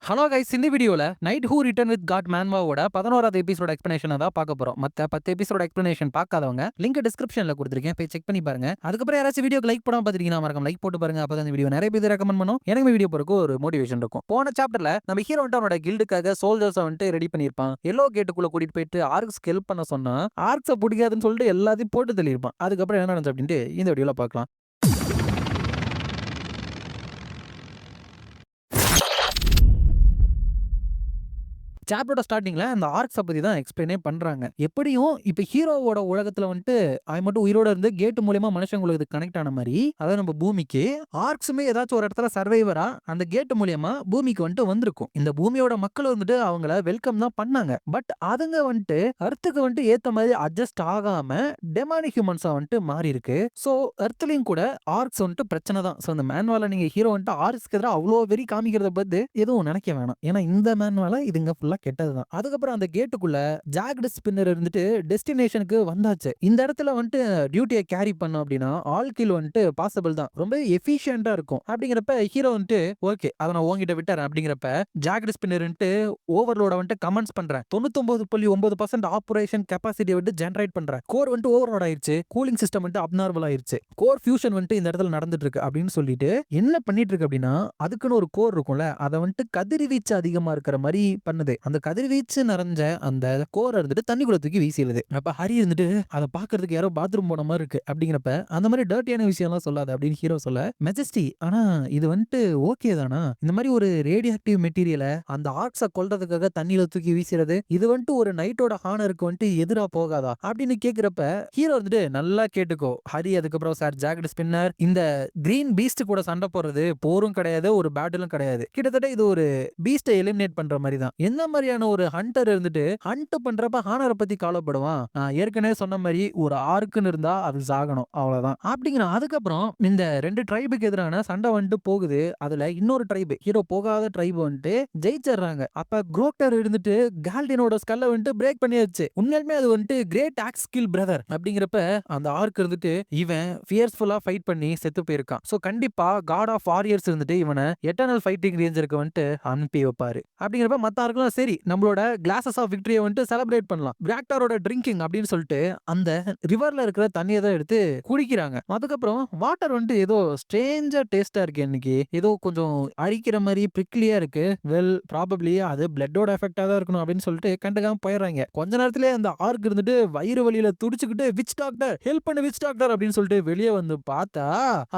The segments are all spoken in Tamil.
ஹலோ கைஸ், இந்த வீடியோல knight who return with god மேன்வாவோட 11வது எபிசோட எக்ஸ்பிளனேஷன் தான் பார்க்க போறோம். மத்த 10 எபிசோட எக்ஸ்பிளனேஷன் பார்க்காதவங்க லிங்க் டிஸ்கிரிப்ஷன்ல கொடுத்துருக்கேன், போய் செக் பண்ணி பாருங்க. அதுக்கப்புறம் யாராச்சும் வீடியோக்கு லைக் பண்ணாம பார்த்துட்டீங்கன்னா மறக்காம லைக் போட்டு பாருங்க. அப்பதான் இந்த வீடியோ நிறைய பேர் ரெக்கமெண்ட் பண்ணும், எனக்கு வீடியோ போறதுக்கு ஒரு மோட்டிவேஷன் இருக்கும். போன சாப்டர்ல நம்ம ஹீரோ வந்துட்டு அவனோட கில்டுக்காக சோல்ஜர்ஸ் வந்துட்டு ரெடி பண்ணியிருப்பான். எல்லோ கேட்டுக்குள்ள கூட்டிட்டு போயிட்டு ஆர்க்ஸ்க்கு ஹெல்ப் பண்ண சொன்னா ஆர்க்ஸை பிடிக்காதுன்னு சொல்லிட்டு எல்லாத்தையும் போட்டு தள்ளியிருப்பான். அதுக்கப்புறம் என்ன நடந்துச்சு அப்படின்ட்டு இந்த வீடியோல பார்க்கலாம். சாப்டரோட ஸ்டார்டிங்ல அந்த ஆர்க்ஸை பத்தி தான் எக்ஸ்பிளைனே பண்றாங்க. எப்படியும் இப்ப ஹீரோவோட உலகத்துல வந்துட்டு அவன் மட்டும் உயிரோட இருந்து கேட் மூலியமா மனுஷங்களுக்கு கனெக்ட் ஆன மாதிரி, அதாவது நம்ம பூமிக்கு ஆர்க்ஸுமே ஏதாச்சும் ஒரு இடத்துல சர்வைவரா அந்த கேட் மூலியமா பூமிக்கு வந்துட்டு வந்திருக்கும். இந்த பூமியோட மக்கள் வந்துட்டு அவங்கள வெல்கம் தான் பண்ணாங்க. பட் அதுங்க வந்துட்டு அர்த்துக்கு வந்துட்டு ஏத்த மாதிரி அட்ஜஸ்ட் ஆகாம டெமானிக் ஹியூமன்ஸா வந்துட்டு மாறி இருக்கு. சோ அர்த்லயும் கூட ஆர்க்ஸ் வந்துட்டு பிரச்சனை தான். சோ இந்த மேன்வால நீங்க ஹீரோ வந்துட்டு ஆர்க்ஸ்க்கு எதிராக அவ்வளோ வெறி காமிக்கிறத பத்தி எதுவும் நினைக்க வேணாம். ஏன்னா இந்த மேன்வால இதுங்க ஃபுல்லா கெட்டதுதான். அதுக்கப்புறம் அந்த கேட்டுக்குள்ள ஜாக்டு ஸ்பின்னர் இருந்துட்டு டெஸ்டினேஷனுக்கு வந்தாச்சு. இந்த இடத்துல வந்துட்டு டியூட்டியை கேரி பண்ணோம் அப்படின்னா ஆல் கில் வந்துட்டு பாசிபிள் தான், ரொம்ப எஃபிஷியன்டா இருக்கும். அப்படிங்கிறப்ப ஹீரோ வந்துட்டு ஓகே அதை நான் உங்ககிட்ட விட்டுறேன் அப்படிங்கிறப்ப ஜாக்டு ஸ்பின்னர் ஓவர்லோட வந்துட்டு கமெண்ட்ஸ் பண்றேன். 99.9% ஆபரேஷன் கெப்பாசிட்டி வந்துட்டு ஜெனரேட் பண்றேன். கோர் வந்துட்டு ஓவர்லோட் ஆயிருச்சு, கூலிங் சிஸ்டம் வந்துட்டு அப்நார்மல் ஆயிருச்சு, கோர் ஃபியூஷன் வந்துட்டு இந்த இடத்துல நடந்துட்டு இருக்கு அப்படின்னு சொல்லிட்டு என்ன பண்ணிட்டு இருக்கு அப்படின்னா அதுக்குன்னு ஒரு கோர் இருக்கும்ல, அதை வந்துட்டு கதிர்வீச்சு அதிகமா இருக்கிற மாதிரி பண்ணுது. அந்த கதிர்வீச்சு நிறைஞ்ச அந்த கோரை இருந்துட்டு தண்ணிக்குள்ள தூக்கி வீசிடுது. அப்ப ஹரி இருந்துட்டு அதை பாக்குறதுக்கு யாரோ பாத்ரூம் போன மாதிரி இருக்கு அப்படிங்கிறப்ப அந்த மாதிரி டர்ட்டியான விஷயம் எல்லாம் சொல்லாது அப்படின்னு ஹீரோ சொல்ல, மெஜஸ்டி ஆனா இது வந்துட்டு ஓகே தானா, இந்த மாதிரி ஒரு ரேடியோ ஆக்டிவ் மெட்டீரியலை அந்த ஆர்க்ஸை கொல்றதுக்காக தண்ணியில தூக்கி வீசுறது இது வந்துட்டு ஒரு நைட்டோட ஹானருக்கு வந்துட்டு எதிரா போகாதா அப்படின்னு கேக்குறப்ப ஹீரோ வந்துட்டு நல்லா கேட்டுக்கோ ஹரி. அதுக்கப்புறம் சார் ஜாக்கெட் ஸ்பின்னர் இந்த கிரீன் பீஸ்ட் கூட சண்டை போடுறது போரும் கிடையாது, ஒரு பேட்டிலும் கிடையாது. கிட்டத்தட்ட இது ஒரு பீஸ்டை எலிமினேட் பண்ற மாதிரி தான். என்ன மாதிரியான ஒரு ஹண்டர் இருந்துட்டு ஹண்ட் பண்றப்ப ஹானரை பத்தி கவலைப்படுவான். நான் ஏற்கனவே சொன்ன மாதிரி ஒரு ஆர்க்குன்னு இருந்தா அது சாகணும், அவ்வளவுதான் அப்படிங்கிற. அதுக்கப்புறம் இந்த ரெண்டு ட்ரைபுக்கு எதிரான சண்டை வந்துட்டு போகுது. அதுல இன்னொரு ட்ரைபு, ஹீரோ போகாத ட்ரைபு வந்துட்டு ஜெயிச்சிடுறாங்க. அப்ப குரோக்டர் இருந்துட்டு கால்டினோட ஸ்கல்ல வந்துட்டு பிரேக் பண்ணியாச்சு. உண்மையுமே அது வந்துட்டு கிரேட் ஆக்ஸ் ஸ்கில் பிரதர் அப்படிங்கிறப்ப அந்த ஆர்க் இருந்துட்டு இவன் ஃபியர்ஸ்ஃபுல்லா ஃபைட் பண்ணி செத்து போயிருக்கான். சோ கண்டிப்பா காட் ஆஃப் வாரியர்ஸ் இருந்துட்டு இவனை எட்டர்னல் ஃபைட்டிங் ரேஞ்சருக்கு வந்துட்டு அனுப்பி வைப்பாரு. அப்படிங்கிறப்ப மத்த ஆர்க்குலாம் சரி நம்மளோட கிளாஸஸ் ஆஃப் விக்டரியை வந்துட்டு செலிப்ரேட் பண்ணலாம், பிராக்டாரோட ட்ரிங்கிங் அப்படின்னு சொல்லிட்டு அந்த ரிவர்ல இருக்கிற தண்ணியை தான் எடுத்து குடிக்கிறாங்க. அதுக்கப்புறம் வாட்டர் வந்துட்டு ஏதோ ஸ்ட்ரேஞ்சா டேஸ்டா இருக்கு, இன்னைக்கு ஏதோ கொஞ்சம் அழிக்கிற மாதிரி பிரிக்லியா இருக்கு. வெல் ப்ராபப்ளி அது பிளட்டோட எஃபெக்டா தான் இருக்கணும் அப்படின்னு சொல்லிட்டு கண்டுக்காம போயிடுறாங்க. கொஞ்ச நேரத்திலே அந்த ஆர்க் இருந்துட்டு வயிறு வலியில துடிச்சுக்கிட்டு விச் டாக்டர் ஹெல்ப் பண்ணு விச் டாக்டர் அப்படின்னு சொல்லிட்டு வெளியே வந்து பார்த்தா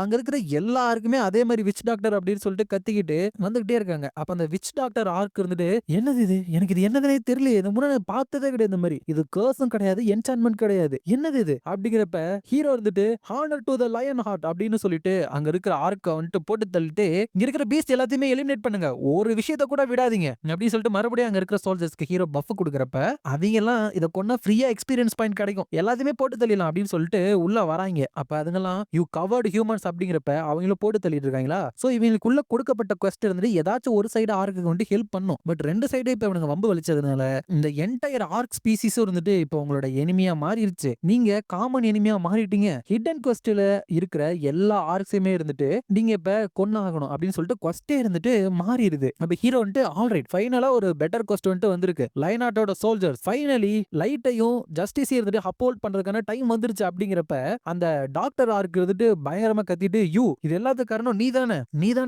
அங்க இருக்கிற எல்லாருக்குமே அதே மாதிரி விச் டாக்டர் அப்படின்னு சொல்லிட்டு கத்திக்கிட்டு வந்துகிட்டே இருக்காங்க. அப்ப அந்த விச் டாக்டர் ஆர்க் இருந்துட்டு என்னது இது, எனக்கு இது என்னதுனே தெரியல, இது முன்னாடி பார்த்ததே கிடையாது, இந்த மாதிரி இது கர்ஸும் கிடையாது என்சான்மென்ட் கிடையாது, என்னது இது அப்படிங்கிறப்ப ஹீரோ இருந்துட்டு honour to the lion heart அப்படின்னு சொல்லிட்டு அங்க இருக்கிற ஆர்க்க வந்துட்டு போட்டு தள்ளிட்டு இங்க இருக்கிற பீஸ்ட் எல்லாத்தையுமே எலிமினேட் பண்ணுங்க, ஒரு விஷயத்தை கூட விடாதீங்க அப்படின்னு சொல்லிட்டு மறுபடியும் அங்க இருக்கிற சோல்ஜர்ஸ்க்கு ஹீரோ பஃப் கொடுக்கறப்ப அவங்க எல்லாம் இதை கொண்டா ஃப்ரீயா எக்ஸ்பீரியன்ஸ் பாயிண்ட் கிடைக்கும், எல்லாத்தையுமே போட்டு தள்ளிடலாம் அப்படின்னு சொல்லிட்டு உள்ள வராங்க. அப்ப அதுங்கெல்லாம் யூ கவர்டு ஹியூமன்ஸ் அப்படிங்கிறப்ப அவங்களும் போட்டு தள்ளிட்டு இருக்காங்களா. சோ இவங்களுக்குள்ள கொடுக்கப்பட்ட குவெஸ்ட் இருந்துட்டு ஏதாச்சும் ஒரு சைடு ஆர்க்கு வந்து ஹெல்ப் பண்ணும். பட் ரெண்டு சைடு இப்ப இவனுங்க வம்பு வலிச்சதுனால இந்த என்டையர் ஆர்க் ஸ்பீசிஸ் இருந்துட்டு இப்போ உங்களோட எனிமியா மாறிடுச்சு. நீங்க காமன் எனிமியா மாறிட்டீங்க. ஹிடன் குவெஸ்ட்ல இருக்கிற எல்லா ஆர்க்ஸுமே இருந்துட்டு நீங்க இப்ப கொன்னாகணும் அப்படின்னு சொல்லிட்டு குவெஸ்டே இருந்துட்டு மாறிடுது. அப்ப ஹீரோ வந்துட்டு ஆல்ரைட் ஃபைனலா ஒரு பெட்டர் குவெஸ்ட் வந்துட்டு வந்திருக்கு. லைனாட்டோட சோல்ஜர்ஸ் ஃபைனலி லைட்டையும் ஜஸ்டிஸையும் இருந்துட்டு அப்போல்ட் பண்றதுக்கான டைம் வந்துருச்சு அப்படிங்கிறப்ப அந்த டாக்டர் ஆர்க் இருந்துட்டு பயங்கரமா கத்திட்டு யூ இது எல்லாத்துக்கு காரணம் நீதானே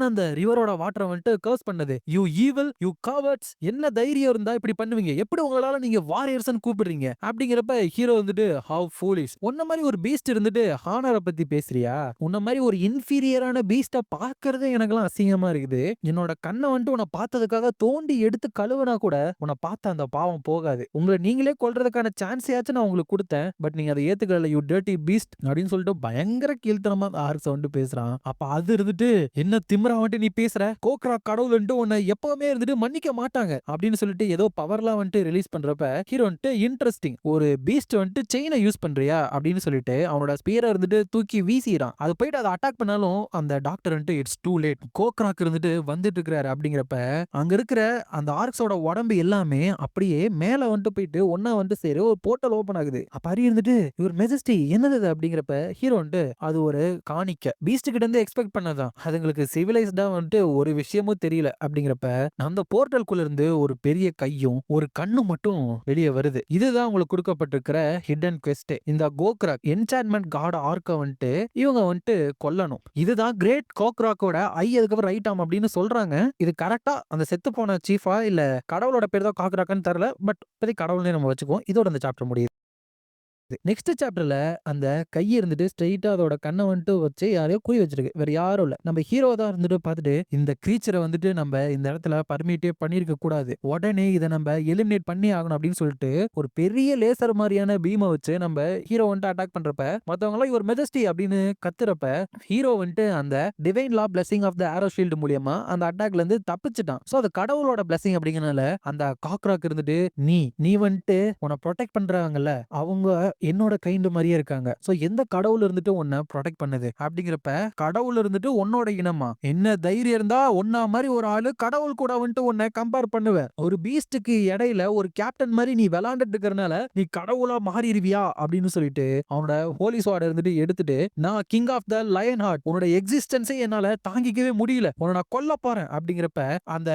அந்த ரிவரோட வாட்டரை வந்துட்டு கர்ஸ் பண்ணது, யூ ஈவில் யூ காவர்ட்ஸ், என்ன தைரியம் இருந்தா இப்படி பண்ணுவீங்க, எப்படி உங்களால நீங்க வாரியர்ஸ் கூப்பிடுறீங்க அப்படிங்கிறப்ப ஹீரோ வந்துட்டு ஹவ் ஃபூலிஷ், உன்ன மாதிரி ஒரு பீஸ்ட் இருந்துட்டு ஹானரை பத்தி பேசுறியா, உன்ன மாதிரி ஒரு இன்ஃபீரியரான பீஸ்ட பாக்குறதே எனக்குலாம் அசிங்கமா இருக்குது, என்னோட கண்ணை வந்துட்டு உன்னை பார்த்ததுக்காக தோண்டி எடுத்து கழுவுனா கூட உன்னை பார்த்த அந்த பாவம் போகாது, உங்களை நீங்களே கொல்றதுக்கான சான்ஸையாச்சும் நான் உங்களுக்கு கொடுத்தேன், பட் நீங்க அதை ஏத்துக்கல, யூ டர்ட்டி பீஸ்ட் அப்படின்னு சொல்லிட்டு பயங்கர கீழ்த்தனமா ஆர்க்ஸ் வந்துட்டு பேசுறான். அப்ப அது இருந்துட்டு என்ன திமிரா வந்துட்டு நீ பேசுற, கோக்ரா கடவுள்ன்ட்டு உன்னை எப்பவுமே இருந்துட்டு மன்னிக்க மாட்டாங்க அப்படின்னு அப்படின்னு சொல்லிட்டு ஏதோ பவர்லாம் வந்துட்டு ரிலீஸ் பண்றப்ப ஹீரோ வந்துட்டு இன்ட்ரெஸ்டிங், ஒரு பீஸ்ட் வந்துட்டு செயினை யூஸ் பண்றியா அப்படின்னு சொல்லிட்டு அவனோட ஸ்பியரை இருந்துட்டு தூக்கி வீசிறான். அது போயிட்டு அதை அட்டாக் பண்ணாலும் அந்த டாக்டர் வந்துட்டு இட்ஸ் டூ லேட், கோக்ராக் இருந்துட்டு வந்துட்டு இருக்கிறாரு. அப்படிங்கிறப்ப அங்க இருக்கிற அந்த ஆர்க்ஸோட உடம்பு எல்லாமே அப்படியே மேல வந்துட்டு போயிட்டு ஒன்னா வந்துட்டு சரி ஒரு போர்ட்டல் ஓபன் ஆகுது. அப்ப அரி இருந்துட்டு இவர் மெஜஸ்டி என்னது இது அப்படிங்கிறப்ப ஹீரோ வந்துட்டு அது ஒரு காணிக்க, பீஸ்ட் கிட்ட இருந்து எக்ஸ்பெக்ட் பண்ணதான், அதுங்களுக்கு சிவிலைஸ்டா வந்துட்டு ஒரு விஷயமும் தெரியல. அப்படிங்கிறப்ப அந்த போர்ட்டலுக்குள்ள இருந்து ஒரு பெரிய கையும் ஒரு கண்ணும் மட்டும் வெளியே வருது. இதுதான் உங்களுக்கு கொடுக்கப்பட்டிருக்கிற ஹிடன் குவெஸ்ட். இந்த கோக்ராக் என்சான்மென்ட் காட் ஆர்க்க வந்துட்டு இவங்க வந்துட்டு கொல்லணும். இதுதான் கிரேட் கோக்ராக்கோட ஐ அதுக்கப்புறம் ரைட் ஆம் அப்படின்னு சொல்றாங்க. இது கரெக்டா அந்த செத்து போன சீஃபா இல்ல கடவுளோட பேர் தான் காக்ராக்னு தெரியல. பட் இப்போதைக்கு கடவுள்னே நம்ம வச்சுக்குவோம். இதோட அந்த சாப்டர் முடியுது. நெக்ஸ்ட் சாப்டர்ல அந்த கை இருந்துட்டு ஸ்ட்ரெயிட்டா அதோட கண்ணை வந்துட்டு வச்சு யாரையோ குறி வச்சிருக்கு. வேற யாரும் இல்ல, நம்ம ஹீரோ தான் இருந்துட்டு பார்த்துட்டு இந்த கிரீச்சரை வந்துட்டு நம்ம இந்த இடத்துல பர்மிட்டே பண்ணிருக்க கூடாது, உடனே இதை நம்ம எலிமினேட் பண்ணி ஆகணும் அப்படின்னு சொல்லிட்டு ஒரு பெரிய லேசர் மாதிரியான பீமை வச்சு நம்ம ஹீரோ வந்துட்டு அட்டாக் பண்றப்ப மத்தவங்க எல்லாம் இவர் மெஜஸ்டி அப்படின்னு கத்துறப்ப ஹீரோ வந்துட்டு அந்த டிவைன் லா blessing of the arrow shield மூலியமா அந்த அட்டாக்ல இருந்து தப்பிச்சிட்டான். சோ அது கடவுளோட பிளெஸிங் அப்படிங்கறனால அந்த காக்ராக் இருந்துட்டு நீ வந்துட்டு உன்னை ப்ரொடெக்ட் பண்றாங்கல்ல அவங்க என்னோட கைண்ட் மாதிரியே இருக்காங்க. சோ எந்த கடவுள் இருந்துட்டு உன்னை ப்ரொடெக்ட் பண்ணுது அப்படிங்கிறப்ப கடவுள் இருந்துட்டு உன்னோட இனமா, என்ன தைரியம் இருந்தா ஒன்னா மாதிரி ஒரு ஆளு கடவுள் கூட வந்துட்டு உன்னை கம்பேர் பண்ணுவ, ஒரு பீஸ்டுக்கு இடையில ஒரு கேப்டன் மாதிரி நீ விளையாண்டுட்டு இருக்கறனால நீ கடவுளா மாறிடுவியா அப்படின்னு சொல்லிட்டு அவனோட ஹோலி ஸ்வார்ட் இருந்துட்டு எடுத்துட்டு நான் king of the lion heart, உன்னோட எக்ஸிஸ்டன்ஸே என்னால தாங்கிக்கவே முடியல, உன்னை நான் கொல்ல போறேன் அப்படிங்கிறப்ப அந்த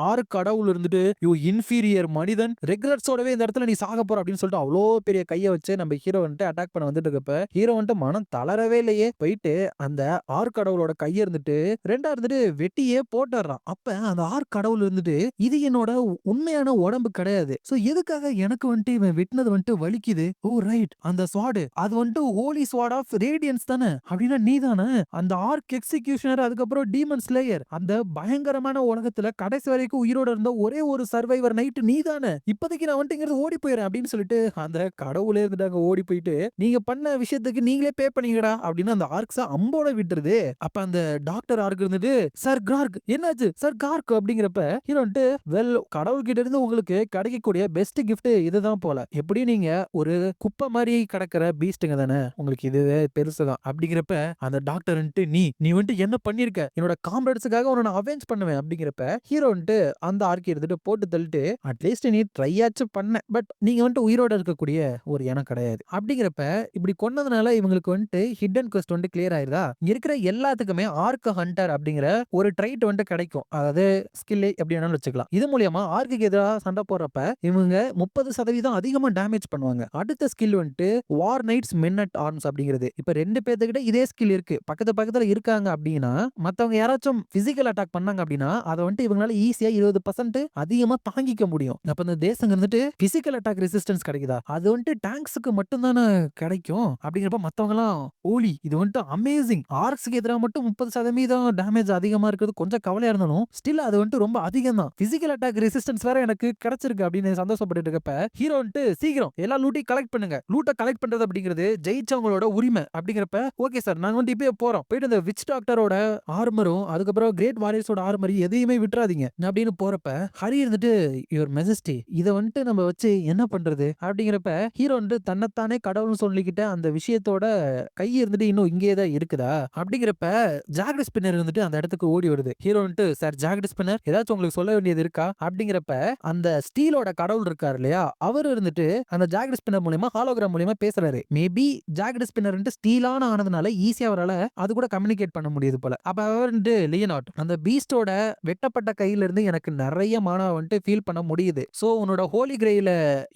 ஆறு கடவுள் இருந்துட்டு யூ இன்ஃபீரியர் மனிதன், ரெகுலர்ஸோடவே இந்த இடத்துல நீ சாக போற அப்படின்னு சொல்லிட்டு அவ்வளோ பெரிய கையை வச்சு நம்ம ஹீரோ வந்துட்டு அட்டாக் பண்ண வந்துட்டு இருக்கப்ப ஹீரோ வந்துட்டு மனம் தளரவே இல்லையே, போயிட்டு அந்த ஆர் கடவுளோட கைய இருந்துட்டு ரெண்டா இருந்துட்டு வெட்டியே போட்டுறான். அப்ப அந்த ஆர் கடவுள் இருந்துட்டு இது என்னோட உண்மையான உடம்பு கிடையாது, சோ எதுக்காக எனக்கு வந்துட்டு இவன் வெட்டினது வந்துட்டு வலிக்குது, ஓ ரைட் அந்த ஸ்வாடு அது வந்துட்டு ஹோலி ஸ்வாட் ஆஃப் ரேடியன்ஸ் தானே, அப்படின்னா நீ தானே அந்த ஆர்க் எக்ஸிகியூஷனர், அதுக்கப்புறம் டீமன் ஸ்லேயர், அந்த பயங்கரமான உலகத்துல கடைசி வரைக்கும் உயிரோட இருந்த ஒரே ஒரு சர்வைவர் நைட் நீ தானே, இப்போதைக்கு நான் வந்துட்டு ஓடி போயிடுறேன் அப்படின்னு சொல்லிட்டு அந்த கடவுளே இருந்துட்டாங்க ஓடி போயிட்டு நீங்க பண்ண விஷயத்துக்கு நீங்களே பே பண்ணீங்கடா அப்படின்னு அந்த ஆர்க்ஸ அம்போட விட்டுருது. அப்ப அந்த டாக்டர் ஆர்க் இருந்துட்டு சார் கார்க் என்னாச்சு சார் கார்க் அப்படிங்கிறப்ப ஹீரோ வந்துட்டு வெல் கடவுள் கிட்ட இருந்து உங்களுக்கு கிடைக்கக்கூடிய பெஸ்ட் கிஃப்ட் இதுதான் போல, எப்படி நீங்க ஒரு குப்பை மாதிரி கிடக்கிற பீஸ்டுங்க தானே, உங்களுக்கு இதுவே பெருசுதான் அப்படிங்கிறப்ப அந்த டாக்டர் வந்துட்டு நீ வந்துட்டு என்ன பண்ணிருக்க, என்னோட காம்ரேட்ஸுக்காக உன்னை நான் அவெஞ்ச் பண்ணுவேன் அப்படிங்கிறப்ப ஹீரோ வந்துட்டு அந்த ஆர்க் எடுத்துட்டு போட்டு தள்ளிட்டு அட்லீஸ்ட் நீ ட்ரையாச்சும் பண்ண, பட் நீங்க வந்துட்டு உயிரோட இருக்கக்கூடிய ஒரு இனம் கிடையாது அப்படிங்கிறப்ப இப்படி கொன்னதுனால இவங்களுக்கு வந்துட்டு ஹிடன் குவெஸ்ட் வந்து கிளியர் ஆயிருதா, இங்க இருக்கிற எல்லாத்துக்குமே ஆர்க் ஹண்டர் அப்படிங்கிற ஒரு ட்ரைட் வந்து கிடைக்கும், அதாவது ஸ்கில் எப்படி வேணாலும் வச்சுக்கலாம். இது மூலியமா ஆர்க்கு எதிராக சண்டை போடுறப்ப இவங்க 30% அதிகமா டேமேஜ் பண்ணுவாங்க. அடுத்த ஸ்கில் வந்துட்டு வார் நைட்ஸ் மென் அட் ஆர்ம்ஸ் அப்படிங்கிறது. இப்ப ரெண்டு பேர்த்துக்கிட்ட இதே ஸ்கில் இருக்கு, பக்கத்துல இருக்காங்க அப்படின்னா மத்தவங்க யாராச்சும் பிசிக்கல் அட்டாக் பண்ணாங்க அப்படின்னா அதை வந்துட்டு இவங்களால ஈஸியா 20% அதிகமா தாங்கிக்க முடியும். அப்ப இந்த தேசங்க வந்துட்டு பிசிக்கல் அட்டாக் ரெசிஸ்டன்ஸ் கிடைக்குதா, அது வந்துட்டு டேங்க்ஸுக்கு மட்டும் தானே கிடைக்கும் அப்படிங்கிறப்ப மத்தவங்க எல்லாம் ஓலி இது வந்துட்டு அமேசிங், ஆர்க்ஸ்க்கு எதிராக மட்டும் 30% டேமேஜ் அதிகமா இருக்கிறது கொஞ்சம் கவலையா இருந்தாலும் ஸ்டில் அது வந்துட்டு ரொம்ப அதிகம் தான், பிசிக்கல் அட்டாக் ரெசிஸ்டன்ஸ் வேற எனக்கு கிடைச்சிருக்கு அப்படின்னு சந்தோஷப்பட்டு இருக்கப்ப ஹீரோ வந்துட்டு சீக்கிரம் எல்லா லூட்டையும் கலெக்ட் பண்ணுங்க, லூட்டை கலெக்ட் பண்றது அப்படிங்கிறது ஜெயிச்சவங்களோட உரிமை அப்படிங்கிறப்ப ஓகே சார் நாங்க வந்து இப்பயே போறோம், போயிட்டு அந்த விச் டாக்டரோட ஆர்மரும் அதுக்கப்புறம் கிரேட் வாரியர்ஸோட ஆர்மர் எதையுமே விட்டுறாதீங்க அப்படின்னு போறப்ப ஹரி இருந்துட்டு யுவர் மெஜஸ்டி இதை வந்துட்டு நம்ம வச்சு என்ன பண்றது அப்படிங்கிறப்ப ஹீரோ வந்து தன்னைத்தானே கடவுள்னு சொல்லிக்கிட்ட அந்த விஷயத்தோட கை இருந்துட்டு இன்னும் இங்கே தான் இருக்குதா அப்படிங்கிறப்ப ஜாக்ட் ஸ்பின்னர் இருந்துட்டு அந்த இடத்துக்கு ஓடி வருது. ஹீரோ வந்துட்டு சார் ஜாக்ட் ஸ்பின்னர் ஏதாச்சும் உங்களுக்கு சொல்ல வேண்டியது இருக்கா அப்படிங்கிறப்ப அந்த ஸ்டீலோட கடவுள் இருக்காரு இல்லையா அவர் இருந்துட்டு அந்த ஜாக்ட் ஸ்பின்னர் மூலமா ஹாலோகிராம் மூலமா பேசுறாரு. மேபி ஜாக்ட் ஸ்பின்னர் ஸ்டீலான ஆனதுனால ஈஸியா அவரால் அது கூட கம்யூனிகேட் பண்ண முடியுது போல. அப்ப அவர் வந்துட்டு லியனார்ட் அந்த பீஸ்டோட வெட்டப்பட்ட கையில இருந்து எனக்கு நிறைய மானா வந்துட்டு ஃபீல் பண்ண முடியுது, சோ உன்னோட ஹோலி கிரெயில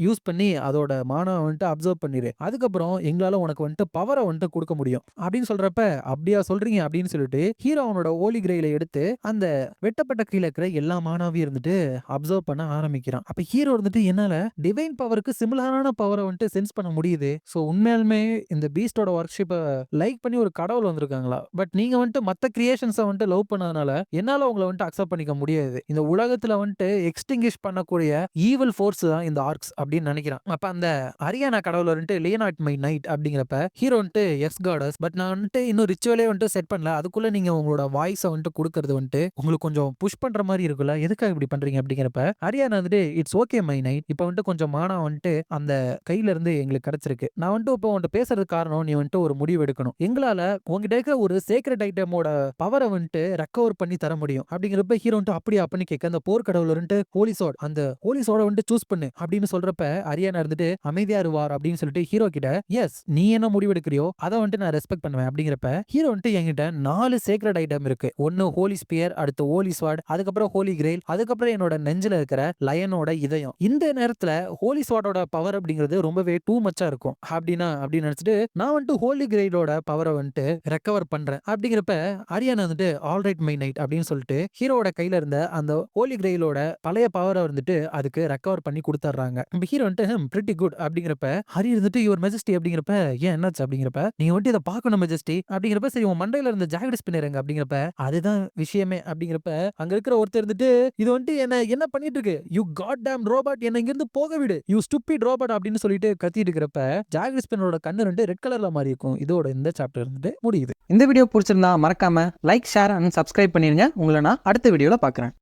யூஸ் பண்ணி அதோட மானா வந்துட்டு அப்சர்வ் பண்ணிரு, அதுக்கப்புறம் எங்களால உனக்கு வந்துட்டு பவரை வந்துட்டு கொடுக்க முடியும் அப்படின்னு சொல்றப்ப அப்படியா சொல்றீங்க அப்படின்னு சொல்லிட்டு ஹீரோ அவனோட ஹோலி கிரெயில எடுத்து அந்த வெட்டப்பட்ட கீழே இருக்கிற எல்லா மானாவையும் இருந்துட்டு அப்சர்வ் பண்ண ஆரம்பிக்கிறான். அப்ப ஹீரோ இருந்துட்டு என்னால டிவைன் பவருக்கு சிமிலரான பவரை வந்துட்டு சென்ஸ் பண்ண முடியுது, சோ உண்மையாலுமே இந்த பீஸ்டோட ஒர்க்ஷிப்பை லைக் பண்ணி ஒரு கடவுள் வந்திருக்காங்களா, பட் நீங்க வந்துட்டு மத்த கிரியேஷன்ஸை வந்துட்டு லவ் பண்ணதுனால என்னால உங்களை வந்துட்டு அக்செப்ட் பண்ணிக்க முடியாது, இந்த உலகத்துல வந்துட்டு எக்ஸ்டிங்கிஷ் பண்ணக்கூடிய ஈவில் ஃபோர்ஸ் தான் இந்த ஆர்க்ஸ் அப்படின்னு நினைக்கிறான். அப்ப அந்த அரியானா கடவுள் கடவுள் வந்துட்டு லியனாட் மை நைட் அப்படிங்கிறப்ப ஹீரோ வந்துட்டு எஸ் காடஸ் பட் நான் வந்துட்டு இன்னும் ரிச்சுவலே வந்துட்டு செட் பண்ணல, அதுக்குள்ள நீங்க உங்களோட வாய்ஸை வந்துட்டு கொடுக்கறது வந்துட்டு உங்களுக்கு கொஞ்சம் புஷ் பண்ற மாதிரி இருக்குல்ல, எதுக்காக இப்படி பண்றீங்க அப்படிங்கிறப்ப அரியானா வந்துட்டு இட்ஸ் ஓகே மை நைட், இப்போ வந்துட்டு கொஞ்சம் மானா வந்துட்டு அந்த கையில இருந்து எங்களுக்கு கிடைச்சிருக்கு, நான் வந்துட்டு இப்போ உன்கிட்ட பேசுறது காரணம் நீ வந்துட்டு ஒரு முடிவு எடுக்கணும், எங்களால உங்ககிட்ட இருக்கிற ஒரு சீக்ரெட் ஐட்டமோட பவரை வந்துட்டு ரெக்கவர் பண்ணி தர முடியும் அப்படிங்கிறப்ப ஹீரோ வந்துட்டு அப்படியே அப்படின்னு கேட்க அந்த போர்க்கடவுள் வந்துட்டு ஹோலிசோட் அந்த ஹோலிசோட வந்துட்டு சூஸ் பண்ணு அப்படின்னு சொல்றப்ப அரியானா இருந்துட்டு அமைதியா இருவார் அப்படின்னு சொல்லிட்டு ஹீரோ கிட்ட எஸ் நீ என்ன முடிவு எடுக்கிறியோ அதை வந்துட்டு நான் ரெஸ்பெக்ட் பண்ணுவேன் அப்படிங்கிறப்ப ஹீரோ வந்துட்டு என்கிட்ட 4 சீக்ரெட் ஐட்டம் இருக்கு, ஒன்னு ஹோலி ஸ்பியர், அடுத்து ஹோலி ஸ்வாட், அதுக்கப்புறம் ஹோலி கிரெயில், அதுக்கப்புறம் என்னோட நெஞ்சில இருக்கிற லயனோட இதயம், இந்த நேரத்துல ஹோலி ஸ்வாட்டோட பவர் அப்படிங்கிறது ரொம்பவே டூ மச்சா இருக்கும் அப்படின்னு நினைச்சிட்டு நான் வந்துட்டு ஹோலி கிரெயிலோட பவரை வந்துட்டு ரெக்கவர் பண்றேன் அப்படிங்கிறப்ப அரியானா வந்துட்டு ஆல்ரைட் மை நைட் அப்படின்னு சொல்லிட்டு ஹீரோட கையில இருந்த அந்த ஹோலி கிரெயிலோட பழைய பவரை வந்துட்டு அதுக்கு ரெக்கவர் பண்ணி கொடுத்துட்றாங்க. நம்ம ஹீரோ வந்துட்டு பிரிட்டி குட் அப்படிங்கிறப்ப ஹரி இருந்துட்டு யுவர் மெஜஸ்டி அப்படிங்கிறப்ப ஏன் என்னாச்சு அப்படிங்கிறப்ப நீங்க வந்துட்டு இதை பார்க்கணும் மெஜஸ்டி அப்படிங்கிறப்ப சரி உன் மண்டையில இருந்த ஜாக்கெட் ஸ்பின்னர் எங்க அப்படிங்கிறப்ப அதுதான் விஷயமே அப்படிங்கிறப்ப அங்க இருக்கிற ஒருத்தர் இருந்துட்டு இது வந்துட்டு என்ன பண்ணிட்டு இருக்கு, யூ காட் டேம் ரோபோட், என்ன இங்க இருந்து போக விடு, யூ ஸ்டூபிட் ரோபோட் அப்படின்னு சொல்லிட்டு கத்திட்டு இருக்கிறப்ப ஜாக்கெட் ஸ்பின்னரோட கண்ணு ரெண்டு ரெட் கலர்ல மாதிரி இருக்கும். இதோட இந்த சாப்டர் இருந்துட்டு முடியுது. இந்த வீடியோ பிடிச்சிருந்தா மறக்காம லைக், ஷேர் அண்ட் சப்ஸ்கிரைப் பண்ணிருங்க. உங்களை நான் அடுத்த வீடியோல பார்க்குறேன்.